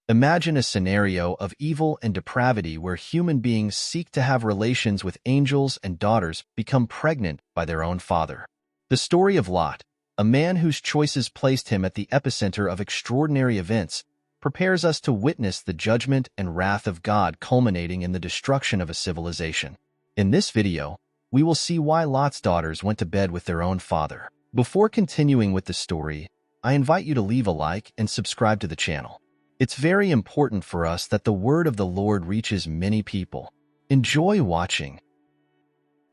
Imagine a scenario of evil and depravity where human beings seek to have relations with angels and daughters become pregnant by their own father. The story of Lot, a man whose choices placed him at the epicenter of extraordinary events, prepares us to witness the judgment and wrath of God culminating in the destruction of a civilization. In this video, we will see why Lot's daughters went to bed with their own father. Before continuing with the story, I invite you to leave a like and subscribe to the channel. It's very important for us that the word of the Lord reaches many people. Enjoy watching.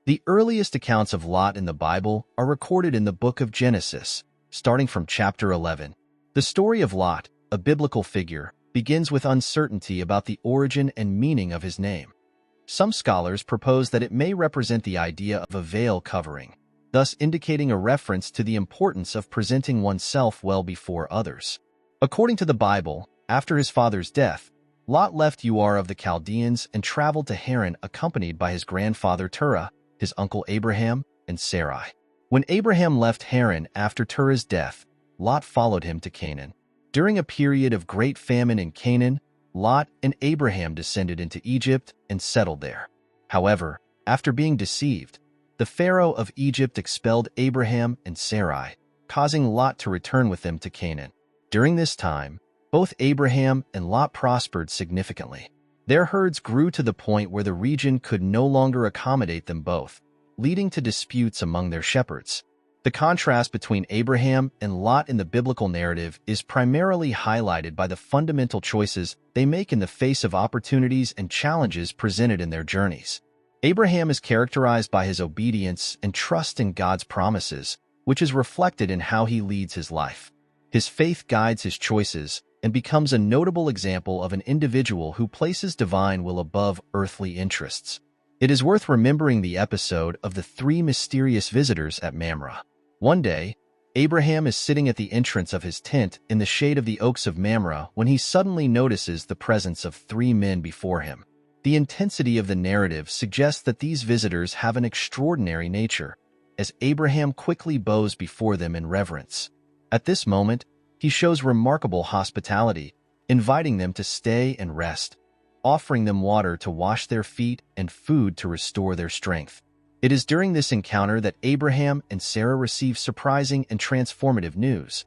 The earliest accounts of Lot in the Bible are recorded in the book of Genesis, starting from chapter 11. The story of Lot, a biblical figure, begins with uncertainty about the origin and meaning of his name. Some scholars propose that it may represent the idea of a veil covering, thus indicating a reference to the importance of presenting oneself well before others. According to the Bible, after his father's death, Lot left Ur of the Chaldeans and traveled to Haran accompanied by his grandfather Terah, his uncle Abraham, and Sarai. When Abraham left Haran after Terah's death, Lot followed him to Canaan. During a period of great famine in Canaan, Lot and Abraham descended into Egypt and settled there. However, after being deceived, the Pharaoh of Egypt expelled Abraham and Sarai, causing Lot to return with them to Canaan. During this time, both Abraham and Lot prospered significantly. Their herds grew to the point where the region could no longer accommodate them both, leading to disputes among their shepherds. The contrast between Abraham and Lot in the biblical narrative is primarily highlighted by the fundamental choices they make in the face of opportunities and challenges presented in their journeys. Abraham is characterized by his obedience and trust in God's promises, which is reflected in how he leads his life. His faith guides his choices and becomes a notable example of an individual who places divine will above earthly interests. It is worth remembering the episode of the three mysterious visitors at Mamre. One day, Abraham is sitting at the entrance of his tent in the shade of the oaks of Mamre when he suddenly notices the presence of three men before him. The intensity of the narrative suggests that these visitors have an extraordinary nature, as Abraham quickly bows before them in reverence. At this moment, he shows remarkable hospitality, inviting them to stay and rest, offering them water to wash their feet and food to restore their strength. It is during this encounter that Abraham and Sarah receive surprising and transformative news.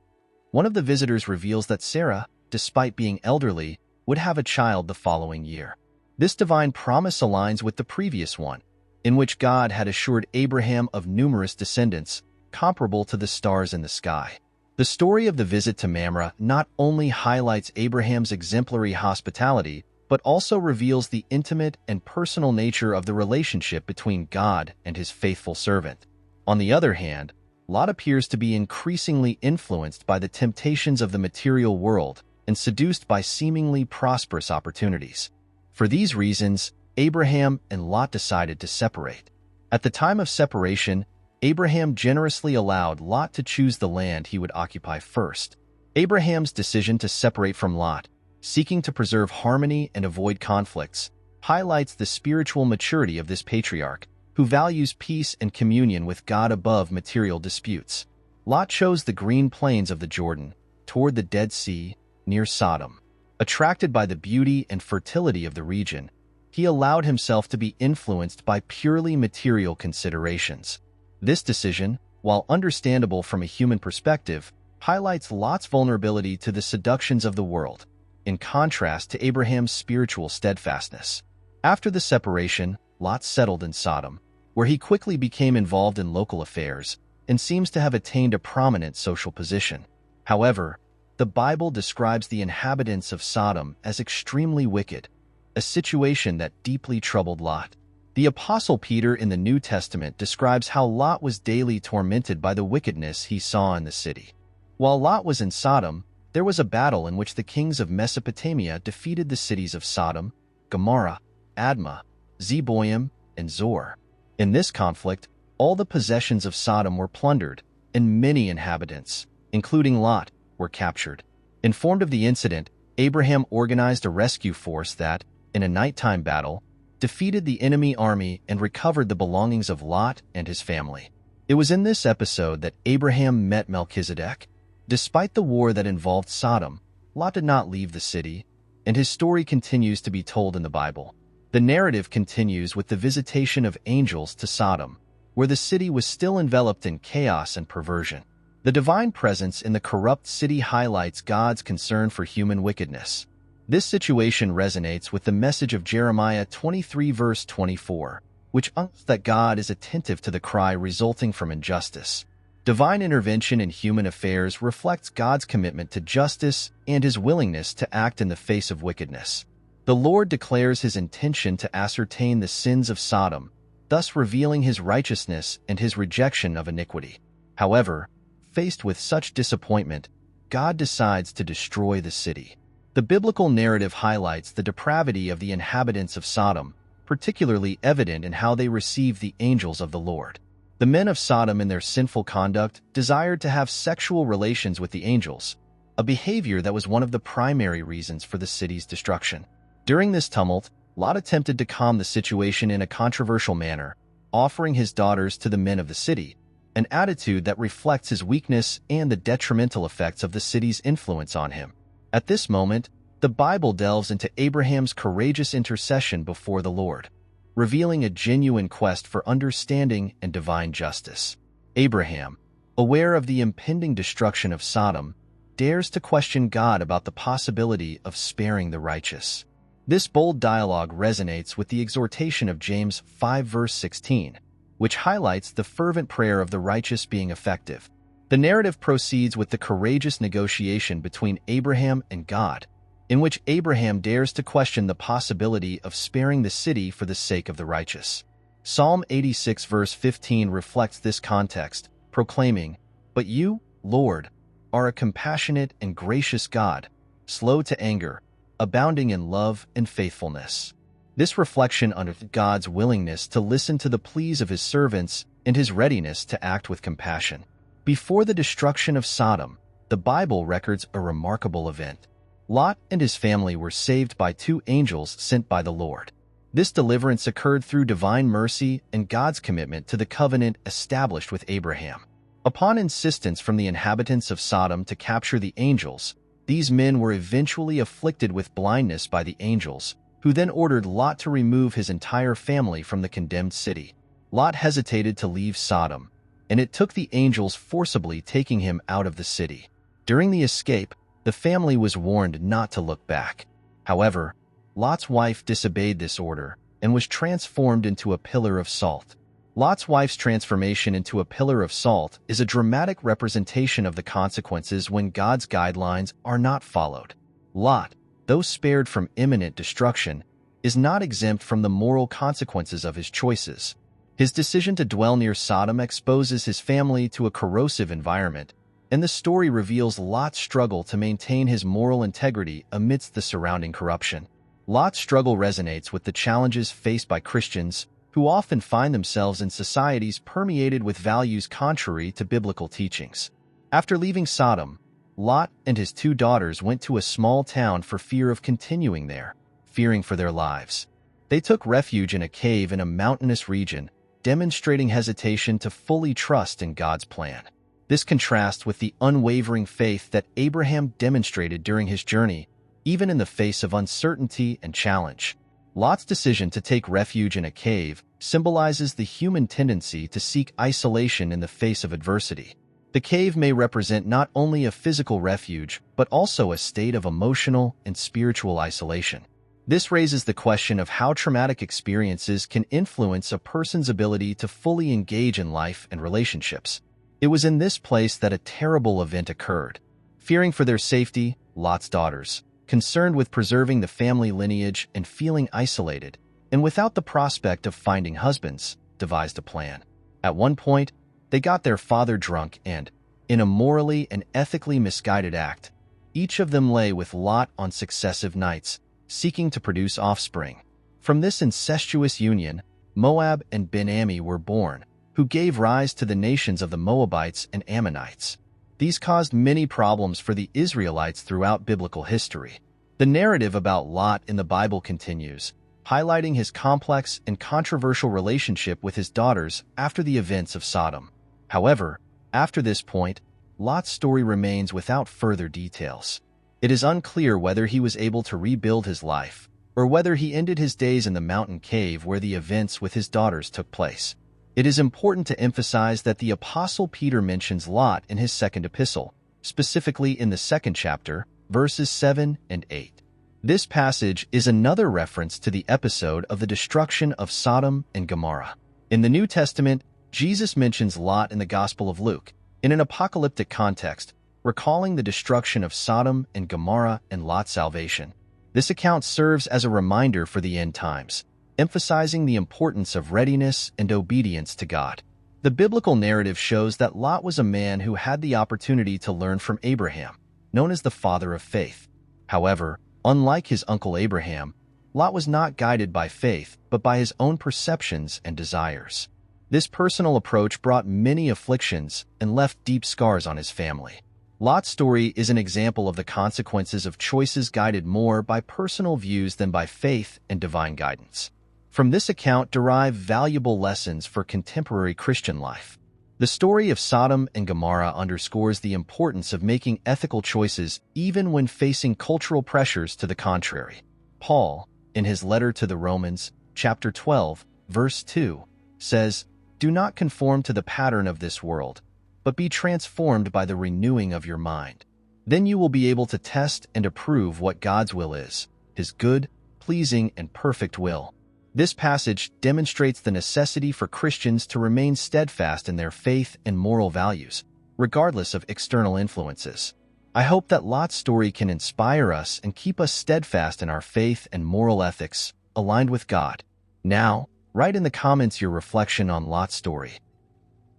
One of the visitors reveals that Sarah, despite being elderly, would have a child the following year. This divine promise aligns with the previous one, in which God had assured Abraham of numerous descendants, comparable to the stars in the sky. The story of the visit to Mamre not only highlights Abraham's exemplary hospitality, but also reveals the intimate and personal nature of the relationship between God and his faithful servant. On the other hand, Lot appears to be increasingly influenced by the temptations of the material world and seduced by seemingly prosperous opportunities. For these reasons, Abraham and Lot decided to separate. At the time of separation, Abraham generously allowed Lot to choose the land he would occupy first. Abraham's decision to separate from Lot, seeking to preserve harmony and avoid conflicts, highlights the spiritual maturity of this patriarch, who values peace and communion with God above material disputes. Lot chose the green plains of the Jordan, toward the Dead Sea, near Sodom. Attracted by the beauty and fertility of the region, he allowed himself to be influenced by purely material considerations. This decision, while understandable from a human perspective, highlights Lot's vulnerability to the seductions of the world, in contrast to Abraham's spiritual steadfastness. After the separation, Lot settled in Sodom, where he quickly became involved in local affairs and seems to have attained a prominent social position. However, the Bible describes the inhabitants of Sodom as extremely wicked, a situation that deeply troubled Lot. The Apostle Peter in the New Testament describes how Lot was daily tormented by the wickedness he saw in the city. While Lot was in Sodom, there was a battle in which the kings of Mesopotamia defeated the cities of Sodom, Gomorrah, Admah, Zeboim, and Zor. In this conflict, all the possessions of Sodom were plundered, and many inhabitants, including Lot, were captured. Informed of the incident, Abraham organized a rescue force that, in a nighttime battle, defeated the enemy army and recovered the belongings of Lot and his family. It was in this episode that Abraham met Melchizedek. Despite the war that involved Sodom, Lot did not leave the city. and his story continues to be told in the Bible. The narrative continues with the visitation of angels to Sodom, where the city was still enveloped in chaos and perversion. The divine presence in the corrupt city highlights God's concern for human wickedness. This situation resonates with the message of Jeremiah 23 verse 24, which unctions that God is attentive to the cry resulting from injustice. Divine intervention in human affairs reflects God's commitment to justice and his willingness to act in the face of wickedness. The Lord declares his intention to ascertain the sins of Sodom, thus revealing his righteousness and his rejection of iniquity. However, faced with such disappointment, God decides to destroy the city. The biblical narrative highlights the depravity of the inhabitants of Sodom, particularly evident in how they received the angels of the Lord. The men of Sodom in their sinful conduct desired to have sexual relations with the angels, a behavior that was one of the primary reasons for the city's destruction. During this tumult, Lot attempted to calm the situation in a controversial manner, offering his daughters to the men of the city, an attitude that reflects his weakness and the detrimental effects of the city's influence on him. At this moment, the Bible delves into Abraham's courageous intercession before the Lord, revealing a genuine quest for understanding and divine justice. Abraham, aware of the impending destruction of Sodom, dares to question God about the possibility of sparing the righteous. This bold dialogue resonates with the exhortation of James 5 verse 16, which highlights the fervent prayer of the righteous being effective. The narrative proceeds with the courageous negotiation between Abraham and God, in which Abraham dares to question the possibility of sparing the city for the sake of the righteous. Psalm 86 verse 15 reflects this context, proclaiming, "But you, Lord, are a compassionate and gracious God, slow to anger, abounding in love and faithfulness." This reflection on God's willingness to listen to the pleas of his servants and his readiness to act with compassion. Before the destruction of Sodom, the Bible records a remarkable event. Lot and his family were saved by two angels sent by the Lord. This deliverance occurred through divine mercy and God's commitment to the covenant established with Abraham. Upon insistence from the inhabitants of Sodom to capture the angels, these men were eventually afflicted with blindness by the angels, who then ordered Lot to remove his entire family from the condemned city. Lot hesitated to leave Sodom, and it took the angels forcibly taking him out of the city. During the escape, the family was warned not to look back. However, Lot's wife disobeyed this order and was transformed into a pillar of salt. Lot's wife's transformation into a pillar of salt is a dramatic representation of the consequences when God's guidelines are not followed. Lot, though spared from imminent destruction, is not exempt from the moral consequences of his choices. His decision to dwell near Sodom exposes his family to a corrosive environment, and the story reveals Lot's struggle to maintain his moral integrity amidst the surrounding corruption. Lot's struggle resonates with the challenges faced by Christians, who often find themselves in societies permeated with values contrary to biblical teachings. After leaving Sodom, Lot and his two daughters went to a small town for fear of continuing there, fearing for their lives. They took refuge in a cave in a mountainous region, demonstrating hesitation to fully trust in God's plan. This contrasts with the unwavering faith that Abraham demonstrated during his journey, even in the face of uncertainty and challenge. Lot's decision to take refuge in a cave symbolizes the human tendency to seek isolation in the face of adversity. The cave may represent not only a physical refuge, but also a state of emotional and spiritual isolation. This raises the question of how traumatic experiences can influence a person's ability to fully engage in life and relationships. It was in this place that a terrible event occurred. Fearing for their safety, Lot's daughters, concerned with preserving the family lineage and feeling isolated, and without the prospect of finding husbands, devised a plan. At one point, they got their father drunk and, in a morally and ethically misguided act, each of them lay with Lot on successive nights, seeking to produce offspring. From this incestuous union, Moab and Ben-Ammi were born, who gave rise to the nations of the Moabites and Ammonites. These caused many problems for the Israelites throughout biblical history. The narrative about Lot in the Bible continues, highlighting his complex and controversial relationship with his daughters after the events of Sodom. However, after this point, Lot's story remains without further details. It is unclear whether he was able to rebuild his life, or whether he ended his days in the mountain cave where the events with his daughters took place. It is important to emphasize that the Apostle Peter mentions Lot in his second epistle, specifically in the second chapter, verses 7 and 8. This passage is another reference to the episode of the destruction of Sodom and Gomorrah. In the New Testament, Jesus mentions Lot in the Gospel of Luke, in an apocalyptic context, recalling the destruction of Sodom and Gomorrah and Lot's salvation. This account serves as a reminder for the end times, emphasizing the importance of readiness and obedience to God. The biblical narrative shows that Lot was a man who had the opportunity to learn from Abraham, known as the father of faith. However, unlike his uncle Abraham, Lot was not guided by faith, but by his own perceptions and desires. This personal approach brought many afflictions and left deep scars on his family. Lot's story is an example of the consequences of choices guided more by personal views than by faith and divine guidance. From this account derive valuable lessons for contemporary Christian life. The story of Sodom and Gomorrah underscores the importance of making ethical choices even when facing cultural pressures to the contrary. Paul, in his letter to the Romans, chapter 12, verse 2, says, "Do not conform to the pattern of this world, but be transformed by the renewing of your mind. Then you will be able to test and approve what God's will is, his good, pleasing, and perfect will." This passage demonstrates the necessity for Christians to remain steadfast in their faith and moral values, regardless of external influences. I hope that Lot's story can inspire us and keep us steadfast in our faith and moral ethics, aligned with God. Now, write in the comments your reflection on Lot's story.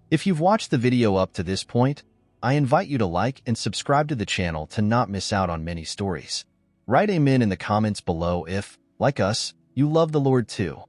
If you've watched the video up to this point, I invite you to like and subscribe to the channel to not miss out on many stories. Write amen in the comments below if, like us, you love the Lord too.